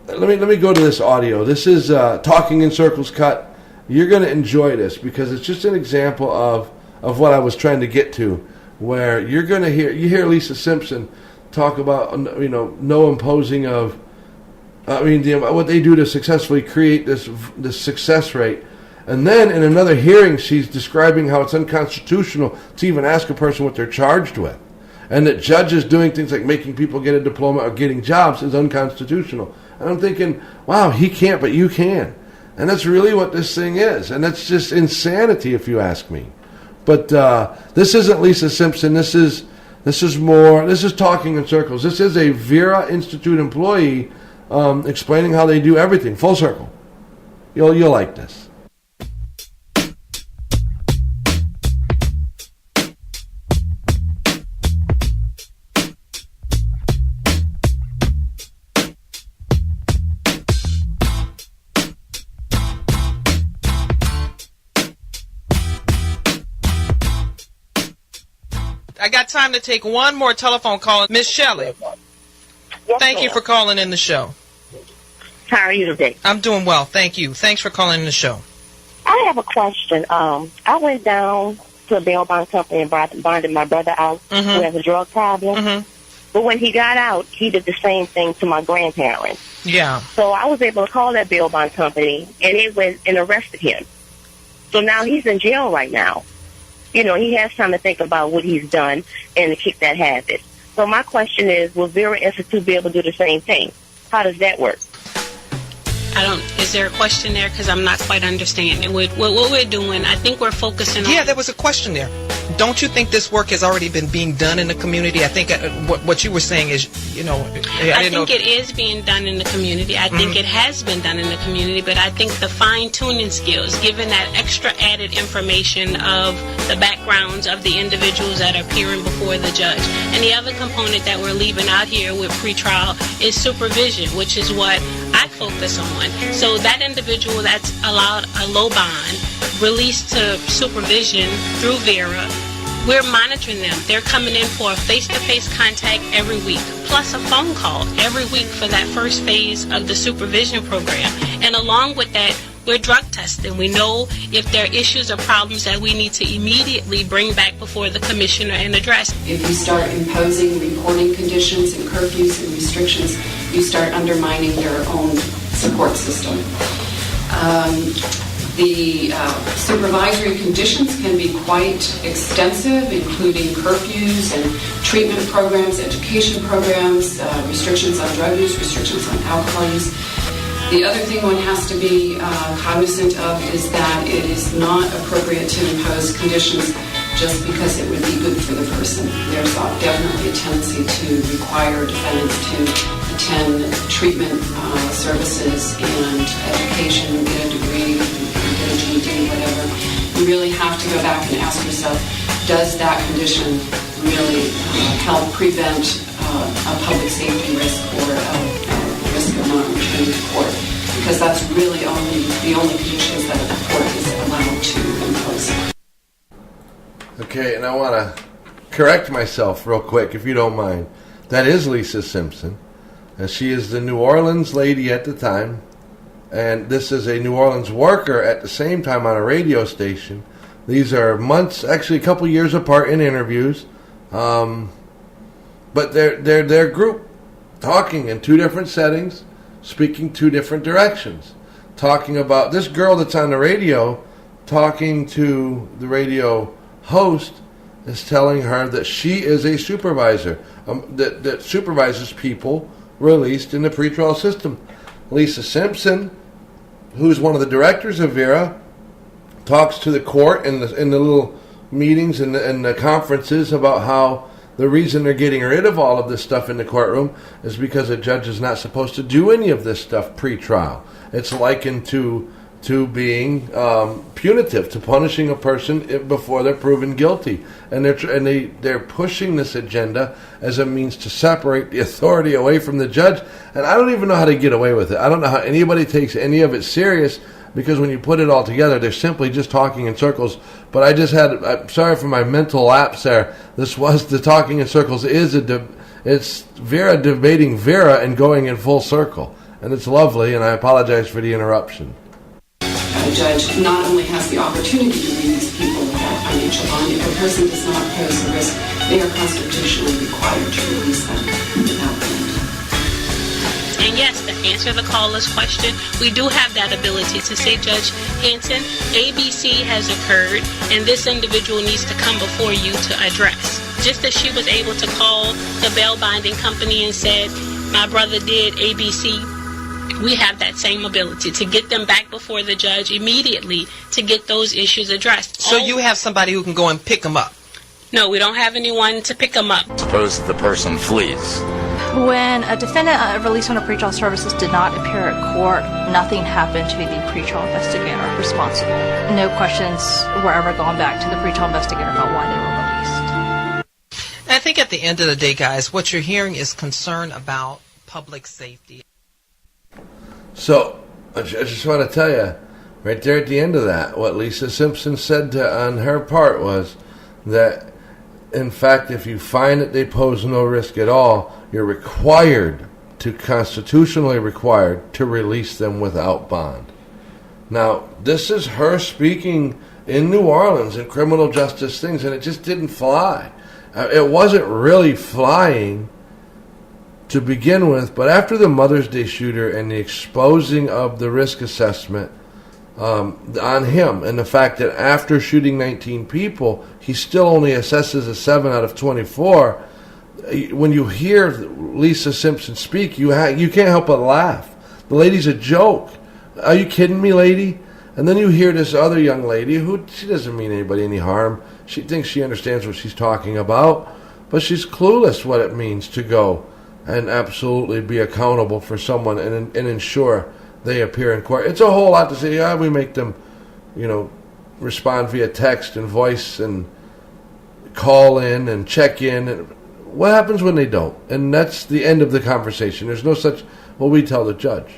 let me go to this audio. This is Talking in Circles cut. You're going to enjoy this because it's just an example of what I was trying to get to, where you're going to hear Lisa Simpson talk about no imposing of what they do to successfully create this success rate. And then in another hearing she's describing how it's unconstitutional to even ask a person what they're charged with, and that judges doing things like making people get a diploma or getting jobs is unconstitutional. And I'm thinking, wow, he can't but you can. And that's really what this thing is, and that's just insanity if you ask me. But this isn't Lisa Simpson. This is Talking in Circles. This is a Vera Institute employee explaining how they do everything, full circle. You'll like this. I got time to take one more telephone call. Miss Shelley, thank you for calling in the show. How are you today? I'm doing well, thank you. Thanks for calling in the show. I have a question. I went down to a bail bond company and bonded my brother out who has a drug problem. But when he got out, he did the same thing to my grandparents. Yeah. So I was able to call that bail bond company, and it went and arrested him. So now he's in jail right now. He has time to think about what he's done and to kick that habit. So my question is, will Vera Institute be able to do the same thing? How does that work? Is there a question there? Because I'm not quite understanding. What we're doing, I think we're focusing on... Yeah, there was a question there. don't you think this work has already been being done in the community? I think what you were saying is, I think it is being done in the community. I think it has been done in the community, but I think the fine-tuning skills, given that extra added information of the backgrounds of the individuals that are appearing before the judge. And the other component that we're leaving out here with pretrial is supervision, which is what I focus on. So that individual that's allowed a low bond, released to supervision through VERA, we're monitoring them. They're coming in for a face-to-face contact every week, plus a phone call every week for that first phase of the supervision program. And along with that, we're drug testing. We know if there are issues or problems that we need to immediately bring back before the commissioner and address. If you start imposing reporting conditions and curfews and restrictions, you start undermining their own support system. The supervisory conditions can be quite extensive, including curfews and treatment programs, education programs, restrictions on drug use, restrictions on alcohol use. The other thing one has to be cognizant of is that it is not appropriate to impose conditions just because it would be good for the person. There's definitely a tendency to require defendants to attend treatment services and education, get a degree, get a GED, whatever. You really have to go back and ask yourself, does that condition really help prevent a public safety risk or a risk of not returning to court? Because that's really the only conditions that a court is allowed to impose. Okay, and I want to correct myself real quick, if you don't mind. That is Lisa Simpson. She is the New Orleans lady at the time, and this is a New Orleans worker at the same time on a radio station. These are months, actually a couple years apart in interviews, but they're group talking in two different settings, speaking two different directions, talking about this girl that's on the radio, talking to the radio host, is telling her that she is a supervisor that supervises people released in the pretrial system. Lisa Simpson, who's one of the directors of VERA, talks to the court in the little meetings and the conferences about how the reason they're getting rid of all of this stuff in the courtroom is because a judge is not supposed to do any of this stuff pre-trial. It's likened to being punitive, to punishing a person before they're proven guilty, and they're pushing this agenda as a means to separate the authority away from the judge. And I don't even know how to get away with it. I don't know how anybody takes any of it serious, because when you put it all together, they're simply just talking in circles. But I'm sorry for my mental lapse there. The talking in circles it's Vera debating Vera and going in full circle, and it's lovely. And I apologize for the interruption. A judge not only has the opportunity to release people without financial bond, if a person does not pose a risk, they are constitutionally required to release them without bond. And yes, to answer the caller's question, we do have that ability to say, Judge Hanson, ABC has occurred, and this individual needs to come before you to address. Just as she was able to call the bail binding company and said, my brother did ABC, we have that same ability to get them back before the judge immediately to get those issues addressed. So you have somebody who can go and pick them up? No, we don't have anyone to pick them up. Suppose the person flees. When a defendant released on a pretrial services did not appear at court, nothing happened to the pretrial investigator responsible. No questions were ever gone back to the pretrial investigator about why they were released. I think at the end of the day, guys, what you're hearing is concern about public safety. So, I just want to tell you, right there at the end of that, what Lisa Simpson said on her part was that, in fact, if you find that they pose no risk at all, you're constitutionally required to release them without bond. Now, this is her speaking in New Orleans in criminal justice things, and it just didn't fly. It wasn't really flying to begin with, but after the Mother's Day shooter and the exposing of the risk assessment on him, and the fact that after shooting 19 people, he still only assesses a 7 out of 24, when you hear Lisa Simpson speak, you can't help but laugh. The lady's a joke. Are you kidding me, lady? And then you hear this other young lady who, she doesn't mean anybody any harm. She thinks she understands what she's talking about, but she's clueless what it means to go and absolutely be accountable for someone and ensure they appear in court. It's a whole lot to say. Yeah, we make them, respond via text and voice and call in and check in. And what happens when they don't? And that's the end of the conversation. There's no such, well, we tell the judge.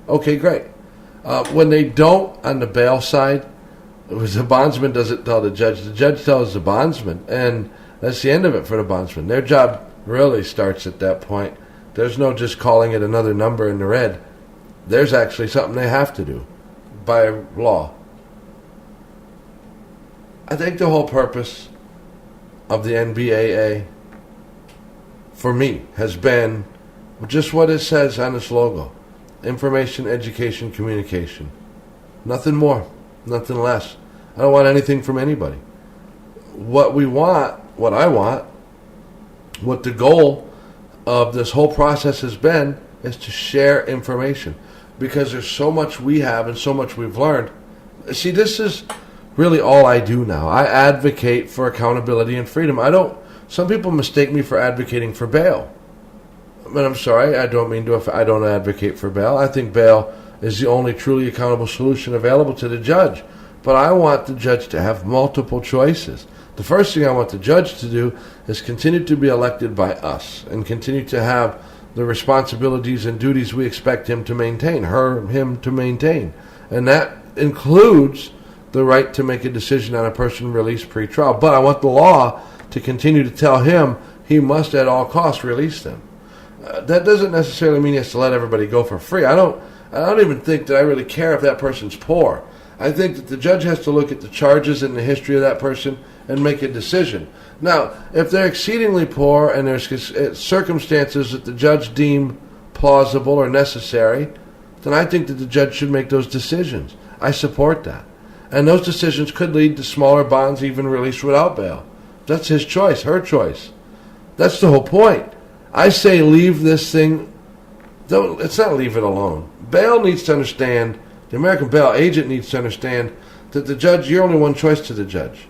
Okay, great. When they don't, on the bail side, the bondsman doesn't tell the judge tells the bondsman, and that's the end of it for the bondsman. Their job really starts at that point. There's no just calling it another number in the red. There's actually something they have to do by law. I think the whole purpose of the NBAA, for me, has been just what it says on its logo. Information, education, communication. Nothing more, nothing less. I don't want anything from anybody. What we want, what I want, what the goal of this whole process has been, is to share information. Because there's so much we have and so much we've learned. See, this is really all I do now. I advocate for accountability and freedom. Some people mistake me for advocating for bail. But I'm sorry, I don't mean to. I don't advocate for bail. I think bail is the only truly accountable solution available to the judge. But I want the judge to have multiple choices. The first thing I want the judge to do is continue to be elected by us and continue to have the responsibilities and duties we expect him to maintain, him to maintain. And that includes the right to make a decision on a person released pre-trial. But I want the law to continue to tell him he must at all costs release them. That doesn't necessarily mean he has to let everybody go for free. I don't even think that I really care if that person's poor. I think that the judge has to look at the charges and the history of that person and make a decision. Now, if they're exceedingly poor and there's circumstances that the judge deem plausible or necessary, then I think that the judge should make those decisions. I support that. And those decisions could lead to smaller bonds, even released without bail. That's his choice, her choice. That's the whole point. I say leave this thing, it's not leave it alone. Bail needs to understand, the American bail agent needs to understand that the judge, you're only one choice to the judge.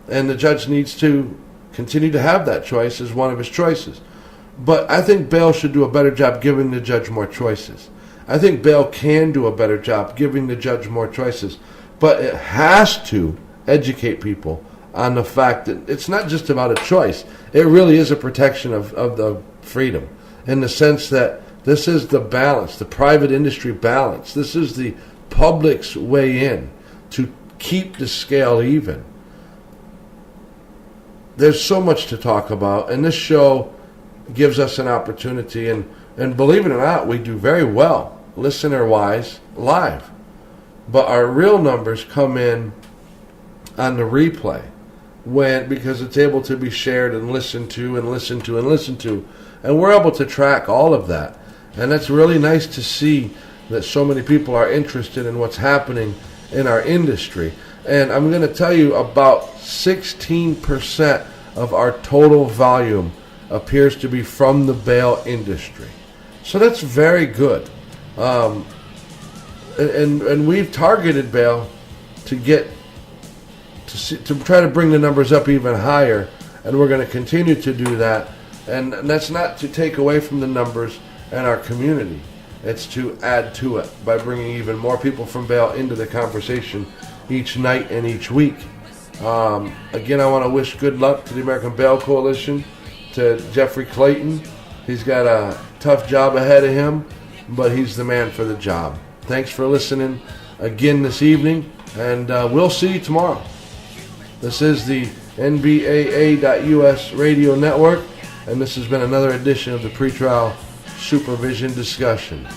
And the judge needs to continue to have that choice as one of his choices. But I think bail should do a better job giving the judge more choices. I think bail can do a better job giving the judge more choices. But it has to educate people on the fact that it's not just about a choice. It really is a protection of the freedom, in the sense that this is the balance, the private industry balance. This is the public's way in to keep the scale even. There's so much to talk about, and this show gives us an opportunity, and believe it or not, we do very well, listener-wise, live. But our real numbers come in on the replay, because it's able to be shared and listened to and listened to and listened to. And we're able to track all of that. And that's really nice to see that so many people are interested in what's happening in our industry. And I'm going to tell you, about 16% of our total volume appears to be from the bail industry. So that's very good. And we've targeted bail to try to bring the numbers up even higher, and we're going to continue to do that. And that's not to take away from the numbers in our community. It's to add to it by bringing even more people from bail into the conversation each night and each week. Again, I want to wish good luck to the American Bail Coalition, to Jeffrey Clayton. He's got a tough job ahead of him, but he's the man for the job. Thanks for listening again this evening, and we'll see you tomorrow. This is the nbaa.us radio network, and this has been another edition of the Pretrial Supervision Discussion.